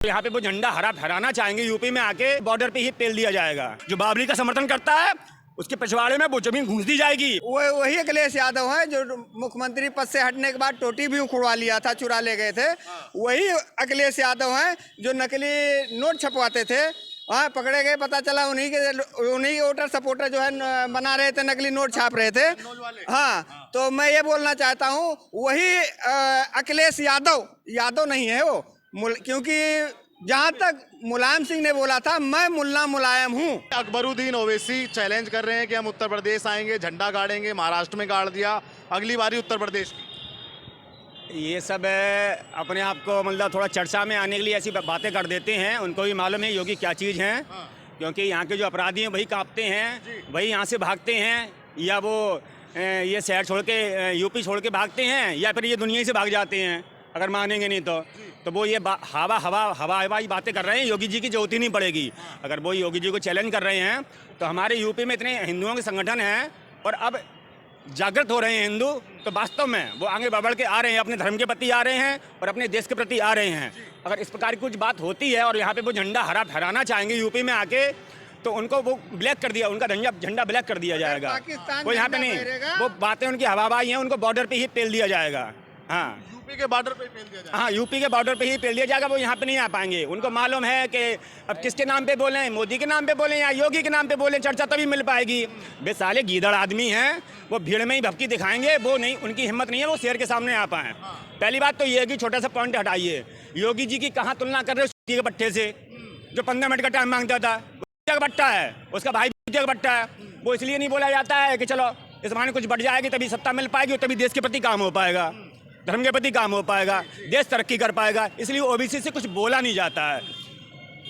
यहाँ पे वो झंडा हरा फहराना चाहेंगे, यूपी में आके बॉर्डर पे ही पेल दिया जाएगा। जो बाबरी का समर्थन करता है उसके पिछवाड़े में वो जमीन घूस दी जाएगी। वही अखिलेश यादव है जो मुख्यमंत्री पद से हटने के बाद टोटी भी उखड़वा लिया था, चुरा ले गए थे। वही अखिलेश यादव हैं जो नकली नोट छपवाते थे। हाँ, पकड़े गए, पता चला उन्हीं के वोटर सपोर्टर जो है बना रहे थे, नकली नोट छाप रहे थे। हाँ, तो मैं ये बोलना चाहता हूँ वही अखिलेश यादव नहीं है वो, क्योंकि जहाँ तक मुलायम सिंह ने बोला था मैं मुल्ला मुलायम हूँ। अकबरुद्दीन ओवैसी चैलेंज कर रहे हैं कि हम उत्तर प्रदेश आएंगे, झंडा गाड़ेंगे। महाराष्ट्र में गाड़ दिया, अगली बारी उत्तर प्रदेश की। ये सब अपने आप को मतलब थोड़ा चर्चा में आने के लिए ऐसी बातें कर देते हैं। उनको भी मालूम है योगी क्या चीज़ है। क्योंकि यहाँ के जो अपराधी हैं वही कांपते हैं, वही यहाँ से भागते हैं, या वो ये शहर छोड़ के यूपी छोड़ के भागते हैं, या फिर ये दुनिया ही से भाग जाते हैं अगर मानेंगे नहीं तो वो ये हवाई बातें कर रहे हैं। योगी जी की जरूरत ही नहीं पड़ेगी। अगर वो योगी जी को चैलेंज कर रहे हैं तो हमारे यूपी में इतने हिंदुओं के संगठन हैं और अब जागृत हो रहे हैं हिंदू, तो वास्तव में वो आगे बढ़ के आ रहे हैं, अपने धर्म के प्रति आ रहे हैं और अपने देश के प्रति आ रहे हैं। अगर इस प्रकार की कुछ बात होती है और यहाँ पे वो झंडा हरा फहराना चाहेंगे यूपी में आके, तो उनको वो ब्लैक कर दिया, उनका झंडा ब्लैक कर दिया जाएगा। वो यहाँ पे नहीं, वो बातें उनकी हवाबाई हैं, उनको बॉर्डर पे ही पेल दिया जाएगा। हाँ, यूपी के बॉर्डर पे पेल दिया जाएगा। हाँ, यूपी के बॉर्डर पे ही पेल दिया जाएगा। वो यहाँ पे नहीं आ पाएंगे। उनको मालूम है कि अब किसके नाम पे बोलें, मोदी के नाम पे बोलें या योगी के नाम पे बोलें, चर्चा तभी मिल पाएगी। वे साले गीदड़ आदमी हैं, वो भीड़ में ही भपकी दिखाएंगे। वो नहीं, उनकी हिम्मत नहीं है वो शेर के सामने आ पाए। पहली बात तो ये है कि छोटा सा पॉइंट हटाइए, योगी जी की कहाँ तुलना कर रहे हो के भट्टे से, जो 15 मिनट का टाइम मांगता था। का भट्टा है, उसका भाई का भट्टा है। वो इसलिए नहीं बोला जाता है कि चलो इस बहाने कुछ बढ़ जाएगी, तभी सत्ता मिल पाएगी, तभी देश के प्रति काम हो पाएगा, धर्म के प्रति काम हो पाएगा, देश तरक्की कर पाएगा। इसलिए ओबीसी से कुछ बोला नहीं जाता है।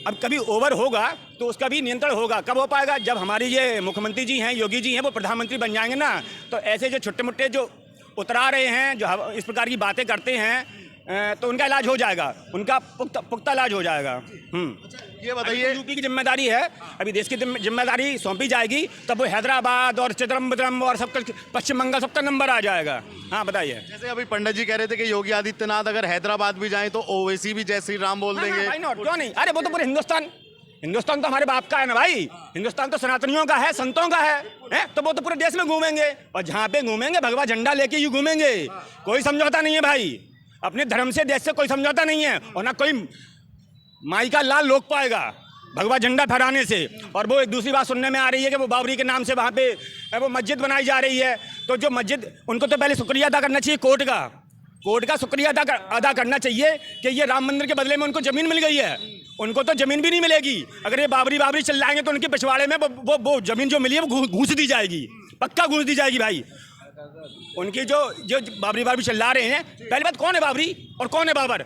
अब कभी ओवर होगा तो उसका भी नियंत्रण होगा। कब हो पाएगा? जब हमारी ये मुख्यमंत्री जी हैं, योगी जी हैं, वो प्रधानमंत्री बन जाएंगे ना, तो ऐसे जो छोटे मोटे जो उतरा रहे हैं, जो इस प्रकार की बातें करते हैं, तो उनका इलाज हो जाएगा, उनका पुख्ता इलाज हो जाएगा। ये बताइए, यूपी की जिम्मेदारी है, अभी देश की जिम्मेदारी सौंपी जाएगी, तब वो हैदराबाद और चिदम्बरम और सबका, पश्चिम बंगाल, सबका नंबर आ जाएगा। हाँ, बताइए। जैसे अभी पंडित जी कह रहे थे कि योगी आदित्यनाथ अगर हैदराबाद भी जाएं तो ओवैसी भी जय श्री राम बोल देंगे। क्यों नहीं? अरे वो तो पूरे हिंदुस्तान तो हमारे बाप का है ना भाई। हिंदुस्तान तो सनातनियों का है, संतों का है? तो वो तो पूरे देश में घूमेंगे, और जहाँ पे घूमेंगे भगवा झंडा लेके ही घूमेंगे। कोई समझौता नहीं है भाई, अपने धर्म से, देश से कोई समझौता नहीं है, और ना कोई माई का लाल लोक पाएगा भगवा झंडा फहराने से। और वो एक दूसरी बात सुनने में आ रही है कि वो बाबरी के नाम से वहाँ पे वो मस्जिद बनाई जा रही है। तो जो मस्जिद, उनको तो पहले शुक्रिया अदा करना चाहिए कोर्ट का शुक्रिया अदा करना चाहिए कि ये राम मंदिर के बदले में उनको ज़मीन मिल गई है। उनको तो ज़मीन भी नहीं मिलेगी। अगर ये बाबरी चिल्लाएंगे तो उनके पिछवाड़े में वो ज़मीन जो मिली है वो घूस दी जाएगी, पक्का घूस दी जाएगी भाई। उनकी जो बाबरी चिल्ला रहे हैं, पहली बात कौन है बाबरी और कौन है बाबर?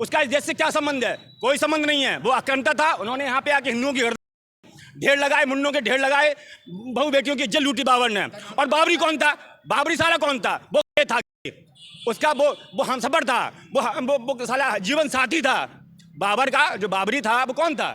उसका इस देश से क्या संबंध है? कोई संबंध नहीं है। वो आक्रांता था, उन्होंने यहाँ पे आके हिंदुओं की ढेर लगाए, मुंडों के ढेर लगाए, बहु बेटियों की इज्जत लूटी बाबर ने। और बाबरी कौन था? बाबरी साला कौन था? वो था, उसका वो हमसफर था, वो साला जीवन साथी था। बाबर का जो बाबरी था वो कौन था?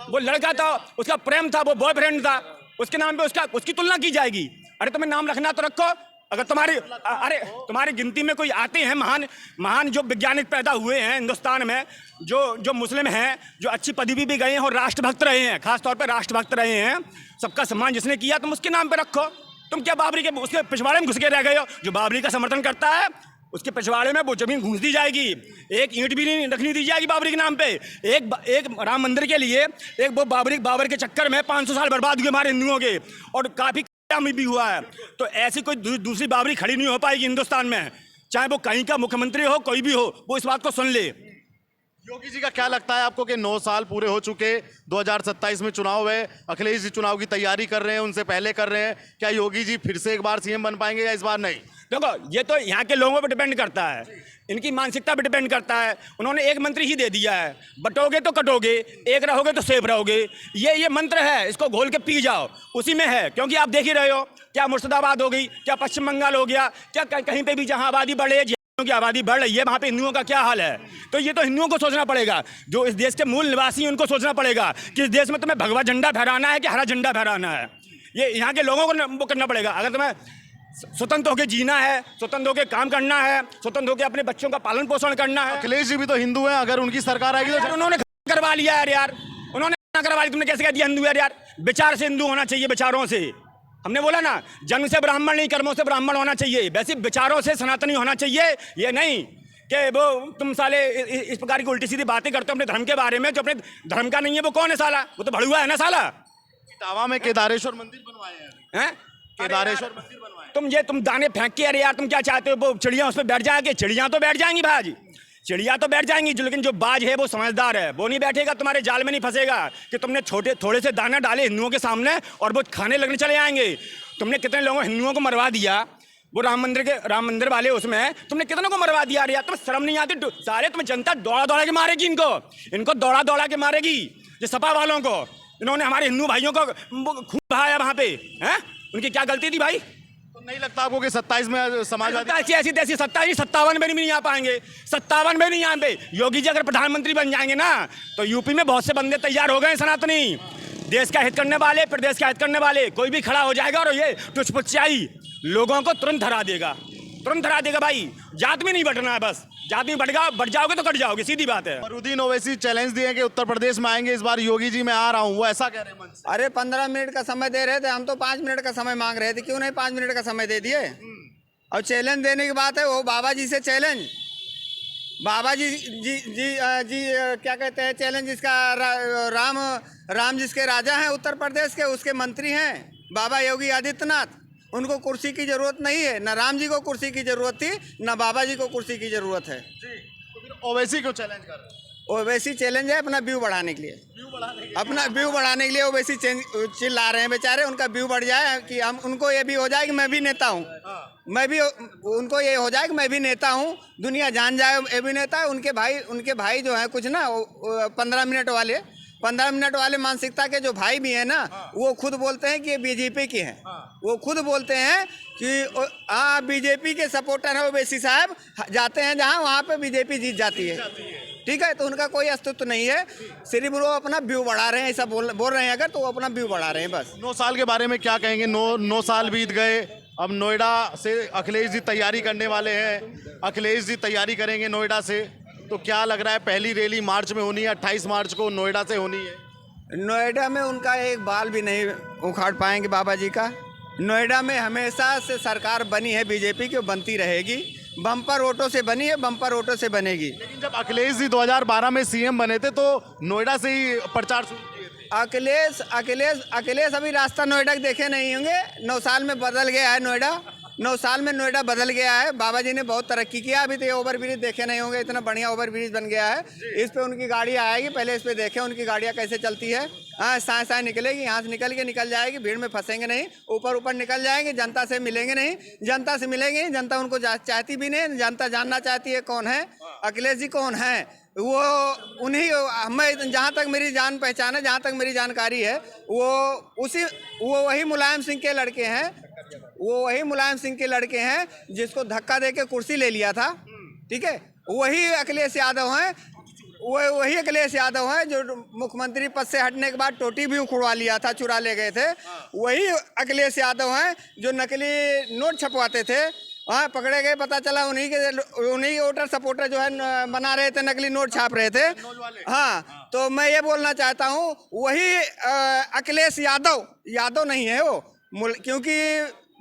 वो लड़का था, उसका प्रेम था, वो बॉयफ्रेंड था। उसके नाम पे उसकी तुलना की जाएगी? अरे तुम्हें नाम रखना तो रखो। अगर तुम्हारी गिनती में कोई आते हैं महान जो वैज्ञानिक पैदा हुए हैं हिंदुस्तान में, जो मुस्लिम हैं, जो अच्छी पदवी भी गए हैं और राष्ट्रभक्त रहे हैं, खासतौर पर राष्ट्रभक्त रहे हैं, सबका सम्मान जिसने किया, तुम उसके नाम पे रखो। तुम क्या बाबरी के उसके पिछवाड़े में घुस के रह गए हो? जो बाबरी का समर्थन करता है उसके पिछवाड़े में वो जमीन घूस दी जाएगी, एक ईंट भी नहीं रखनी दी जाएगी बाबरी के नाम पे। एक राम मंदिर के लिए एक वो बाबर के चक्कर में 500 साल बर्बाद हुए हमारे हिंदुओं के, और काफ़ी भी हुआ है। तो ऐसी कोई दूसरी बाबरी खड़ी नहीं हो पाएगी हिंदुस्तान में, चाहे वो कहीं का मुख्यमंत्री हो, कोई भी हो, वो इस बात को सुन ले। योगी जी का क्या लगता है आपको कि 9 साल पूरे हो चुके, 2027 में चुनाव है, अखिलेश जी चुनाव की तैयारी कर रहे हैं, उनसे पहले कर रहे हैं, क्या योगी जी फिर से एक बार सीएम बन पाएंगे या इस बार नहीं? देखो, ये तो यहाँ के लोगों पर डिपेंड करता है, इनकी मानसिकता पर डिपेंड करता है। उन्होंने एक मंत्री ही दे दिया है, बटोगे तो कटोगे, एक रहोगे तो सेफ रहोगे। ये मंत्र है, इसको घोल के पी जाओ, उसी में है। क्योंकि आप देख ही रहे हो, क्या मुर्शिदाबाद हो गई, क्या पश्चिम बंगाल हो गया, क्या कहीं पे भी जहाँ आबादी बढ़े, की आबादी बढ़ रही है, वहाँ पे हिंदुओं का क्या हाल है? तो ये तो हिंदुओं को सोचना पड़ेगा, जो इस देश के मूल निवासी हैं उनको सोचना पड़ेगा कि इस देश में तुम्हें भगवा झंडा फहराना है कि हरा झंडा फहराना है। ये यहाँ के लोगों को वो करना पड़ेगा। अगर तुम्हें स्वतंत्र होकर जीना है, स्वतंत्र होकर काम करना है, स्वतंत्र होकर अपने बच्चों का पालन पोषण करना है। अखिलेश जी भी तो हिंदू हैं, अगर उनकी सरकार आएगी यार तो उन्होंने करवा लिया यार, उन्होंने करवा लिया। तुमने कैसे कह दिया हिंदू यार? विचार से हिंदू होना चाहिए, विचारों से। हमने बोला ना, जन्म से ब्राह्मण नहीं, कर्मों से ब्राह्मण होना चाहिए। वैसे विचारों से सनातनी होना चाहिए। ये नहीं कि वो तुम साले इस प्रकार की उल्टी सीधी बातें करते हो अपने धर्म के बारे में। जो अपने धर्म का नहीं है वो कौन है साला? वो तो भड़ुआ है ना साला। इटावा में केदारेश्वर मंदिर बनवाए हैं, केदारेश्वर मंदिर बनवाए। तुम दाने फेंक के, अरे यार तुम क्या चाहते हो? वो चिड़िया उस पर बैठ जाएगी? चिड़िया तो बैठ जाएंगी भाजी, चिड़िया तो बैठ जाएंगी, लेकिन जो बाज है वो समझदार है, वो नहीं बैठेगा, तुम्हारे जाल में नहीं फंसेगा कि तुमने थोड़े से दाना डाले हिंदुओं के सामने और वो खाने लगने चले आएंगे। तुमने कितने लोगों हिंदुओं को मरवा दिया, वो राम मंदिर वाले उसमें तुमने कितनों को मरवा दिया यार। तुम्हें शर्म नहीं आती? सारे तुम्हें जनता दौड़ा के मारेगी, इनको दौड़ा के मारेगी। जो सपा वालों को, इन्होंने हमारे हिंदू भाइयों को खून बहाया वहां पे, हैं? उनकी क्या गलती थी भाई? तो नहीं लगता आपको कि 27 में समाजवादी ऐसी तैसी 57 में भी नहीं आ पाएंगे, 57 में नहीं यहाँ पे। योगी जी अगर प्रधानमंत्री बन जाएंगे ना तो यूपी में बहुत से बंदे तैयार हो गए सनातनी, देश का हित करने वाले, प्रदेश का हित करने वाले। कोई भी खड़ा हो जाएगा और ये टुचपुचाई लोगों को तुरंत हरा देगा भाई। जात में नहीं बटना है, बस जात में बढ़ जाओगे तो कट जाओगे, सीधी बात है। फरुद्दीन ओवैसी चैलेंज दिए कि उत्तर प्रदेश में आएंगे इस बार योगी जी, मैं आ रहा हूँ, वो ऐसा कह रहे हैं मन से। अरे 15 मिनट का समय दे रहे थे, हम तो 5 मिनट का समय मांग रहे थे, क्यों नहीं 5 मिनट का समय दे दिए? और चैलेंज देने की बात है, वो बाबा जी से चैलेंज, बाबा जी क्या कहते हैं, चैलेंज जिसका राम जिसके राजा हैं उत्तर प्रदेश के, उसके मंत्री हैं बाबा योगी आदित्यनाथ। उनको कुर्सी की जरूरत नहीं है, न राम जी को कुर्सी की जरूरत थी, न बाबा जी को कुर्सी की जरूरत है। तो फिर ओवैसी क्यों चैलेंज कर रहे हैं? ओवैसी चैलेंज है अपना व्यू बढ़ाने के लिए, अपना व्यू बढ़ाने के लिए ओवैसी चिल्ला रहे हैं बेचारे। उनका व्यू बढ़ जाए कि हम, उनको ये भी हो जाए कि मैं भी नेता हूँ, उनको ये हो जाए कि मैं भी नेता हूँ, दुनिया जान जाए ये भी नेता है। उनके भाई जो है कुछ ना 15 मिनट वाले मानसिकता के जो भाई भी हैं ना, वो खुद बोलते हैं कि ये बीजेपी के हैं। वो खुद बोलते हैं कि हाँ बीजेपी के सपोर्टर है ओवैसी साहब, जाते हैं जहाँ वहाँ पे बीजेपी जीत जाती है। ठीक है, तो उनका कोई अस्तित्व नहीं है, सिर्फ वो अपना व्यू बढ़ा रहे हैं। ऐसा बोल रहे हैं अगर, तो वो अपना व्यू बढ़ा रहे हैं बस। 9 साल के बारे में क्या कहेंगे? 9 साल बीत गए, अब नोएडा से अखिलेश जी तैयारी करने वाले हैं, अखिलेश जी तैयारी करेंगे नोएडा से। तो क्या लग रहा है, पहली रैली मार्च में होनी है, 28 मार्च को नोएडा से होनी है। नोएडा में उनका एक बाल भी नहीं उखाड़ पाएंगे बाबा जी का। नोएडा में हमेशा से सरकार बनी है बीजेपी की, बनती रहेगी, बम्पर वोटों से बनी है, बम्पर वोटों से बनेगी। लेकिन जब अखिलेश जी 2012 में सीएम बने थे तो नोएडा से ही प्रचार शुरू किए थे। अखिलेश अभी रास्ता नोएडा के देखे नहीं होंगे। 9 साल में बदल गया है नोएडा, 9 साल में नोएडा बदल गया है। बाबा जी ने बहुत तरक्की किया। अभी तो ये ओवर ब्रिज देखे नहीं होंगे, इतना बढ़िया ओवर ब्रिज बन गया है। इस पे उनकी गाड़ी आएगी, पहले इस पे देखें उनकी गाड़ियाँ कैसे चलती है। हाँ, साए निकलेगी, यहाँ से निकल जाएगी, भीड़ में फंसेंगे नहीं, ऊपर निकल जाएंगे, जनता से मिलेंगे नहीं, जनता से मिलेंगे, जनता उनको चाहती भी नहीं, जनता जानना चाहती है कौन है अखिलेश जी, कौन है वो। उन्हीं, मैं जहाँ तक मेरी जान पहचान है, जहाँ तक मेरी जानकारी है, वो वही मुलायम सिंह के लड़के हैं, वो वही मुलायम सिंह के लड़के हैं जिसको धक्का दे के कुर्सी ले लिया था। ठीक है, वही अखिलेश यादव हैं, वही अखिलेश यादव हैं जो मुख्यमंत्री पद से हटने के बाद टोटी भी उखड़वा लिया था, चुरा ले गए थे। वही अखिलेश यादव हैं जो नकली नोट छपवाते थे, हाँ पकड़े गए, पता चला उन्हीं वोटर सपोर्टर जो है बना रहे थे, नकली नोट छाप रहे थे। हाँ, तो मैं ये बोलना चाहता हूँ, वही अखिलेश यादव नहीं है वो, क्योंकि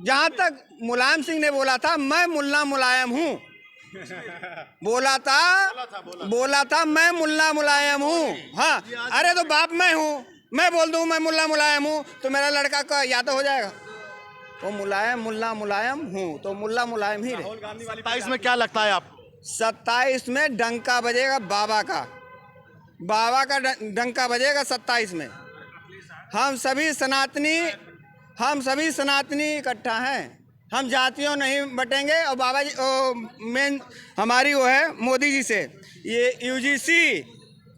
जहाँ तक मुलायम सिंह ने बोला था, मैं मुल्ला मुलायम हूँ, बोला था मैं मुल्ला मुलायम हूँ। हाँ, अरे तो बाप मैं हूँ, मैं बोल दूँ मैं मुल्ला मुलायम हूँ तो मेरा लड़का का यादव हो जाएगा। वो मुल्ला मुलायम हूँ तो मुल्ला मुलायम ही रहे। 27 में क्या लगता है आपको? 27 में डंका बजेगा बाबा का डंका बजेगा 27 में। हम सभी सनातनी इकट्ठा हैं, हम जातियों नहीं बटेंगे। और बाबा जी मेन हमारी वो है मोदी जी से, ये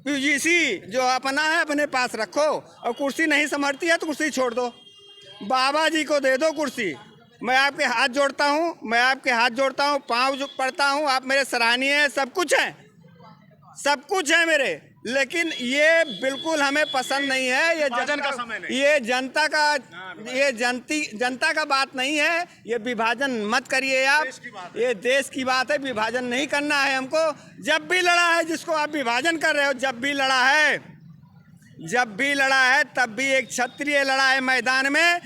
यूजीसी जो अपना है अपने पास रखो, और कुर्सी नहीं संभलती है तो कुर्सी छोड़ दो, बाबा जी को दे दो कुर्सी। मैं आपके हाथ जोड़ता हूँ, पाँव पड़ता हूँ, आप मेरे सराहनीय हैं, सब कुछ है मेरे, लेकिन ये बिल्कुल हमें पसंद नहीं है। ये विभाजन का समय नहीं। ये जनता का बात नहीं है। ये विभाजन मत करिए आप, ये देश की बात है। विभाजन नहीं करना है हमको। जब भी लड़ा है, जिसको आप विभाजन कर रहे हो, जब भी लड़ा है तब भी एक क्षत्रिय लड़ा है मैदान में।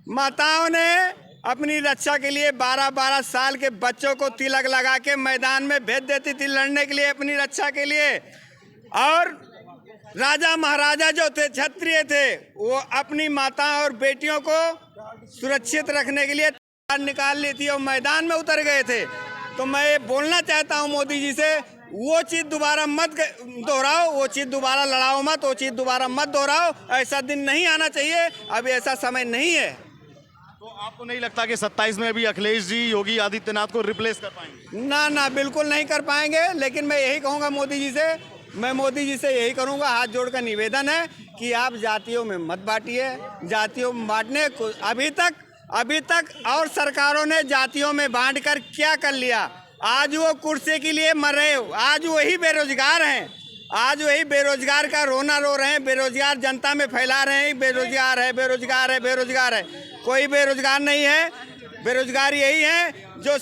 माताओं ने अपनी रक्षा के लिए 12-12 साल के बच्चों को तिलक लगा के मैदान में भेज देती थी लड़ने के लिए, अपनी रक्षा के लिए। और राजा महाराजा जो थे, क्षत्रिय थे, वो अपनी माता और बेटियों को सुरक्षित रखने के लिए निकाल ली थी और मैदान में उतर गए थे। तो मैं ये बोलना चाहता हूँ मोदी जी से, वो चीज़ दोबारा मत दोहराओ, वो चीज़ दोबारा लड़ाओ मत, वो चीज़ दोबारा मत दोहराओ। ऐसा दिन नहीं आना चाहिए, अभी ऐसा समय नहीं है। तो आपको नहीं लगता कि 27 में भी अखिलेश जी योगी आदित्यनाथ को रिप्लेस कर पाएंगे? ना, बिल्कुल नहीं कर पाएंगे। लेकिन मैं यही कहूँगा मोदी जी से, मैं मोदी जी से यही करूँगा, हाथ जोड़कर निवेदन है कि आप जातियों में मत बांटिए। जातियों में बांटने को अभी तक और सरकारों ने जातियों में बांटकर क्या कर लिया? आज वो कुर्सी के लिए मर रहे हो, आज वही बेरोजगार हैं, आज वही बेरोजगार का रोना रो रहे हैं, बेरोजगार जनता में फैला रहे हैं, बेरोजगार है, बेरोजगार है, बेरोजगार है। कोई बेरोजगार नहीं है। बेरोजगार यही है जो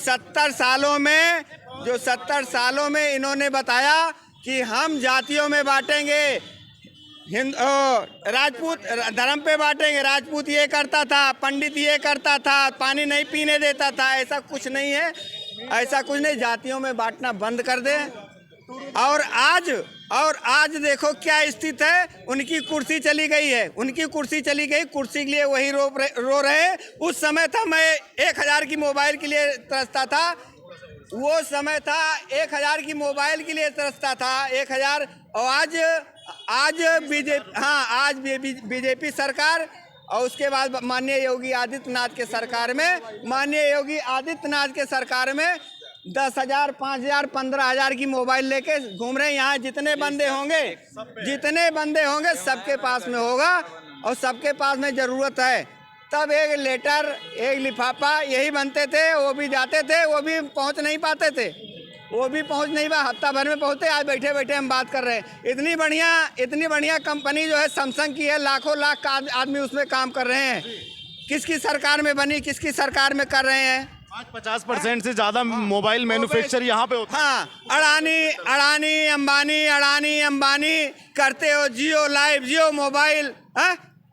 70 सालों में इन्होंने बताया कि हम जातियों में बांटेंगे, राजपूत धर्म पे बांटेंगे। राजपूत ये करता था, पंडित ये करता था, पानी नहीं पीने देता था। ऐसा कुछ नहीं है, ऐसा कुछ नहीं। जातियों में बांटना बंद कर दे। और आज देखो क्या स्थिति है। उनकी कुर्सी चली गई है, उनकी कुर्सी चली गई, कुर्सी के लिए वही रो रहे। उस समय था मैं 1000 की मोबाइल के लिए तरसता था, वो समय था 1000 की मोबाइल के लिए तरसता था, 1000। और आज बीजेपी सरकार और उसके बाद माननीय योगी आदित्यनाथ के सरकार में 10,000, 5,000, 15,000 की मोबाइल लेके घूम रहे हैं। यहाँ जितने बंदे होंगे सबके पास में होगा और सबके पास में ज़रूरत है। तब एक लेटर, एक लिफाफा यही बनते थे, वो भी जाते थे, वो भी पहुँच नहीं पाते थे, हफ्ता भर में पहुँचते। आज बैठे बैठे हम बात कर रहे हैं। इतनी बढ़िया कंपनी जो है सैमसंग की है, लाखों लाख का आदमी उसमें काम कर रहे हैं। किसकी सरकार में बनी, किसकी सरकार में कर रहे हैं? 50% से ज़्यादा मोबाइल मैन्युफैक्चर यहाँ पे होता है। हाँ, अडानी अंबानी करते हो। जियो लाइव, जियो मोबाइल,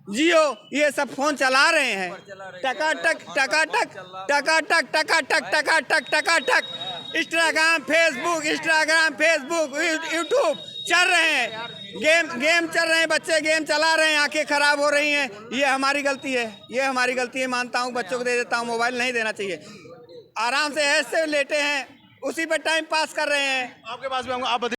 जियो, ये सब फोन चला रहे हैं। टकाटक इंस्टाग्राम फेसबुक यूट्यूब चल रहे हैं। गेम चल रहे हैं, बच्चे गेम चला रहे हैं, आंखें खराब हो रही हैं। ये हमारी गलती है, मानता हूँ। बच्चों को दे देता हूँ, मोबाइल नहीं देना चाहिए। आराम से ऐसे लेटे हैं, उसी पे टाइम पास कर रहे हैं। आपके पास भी आऊंगा, आप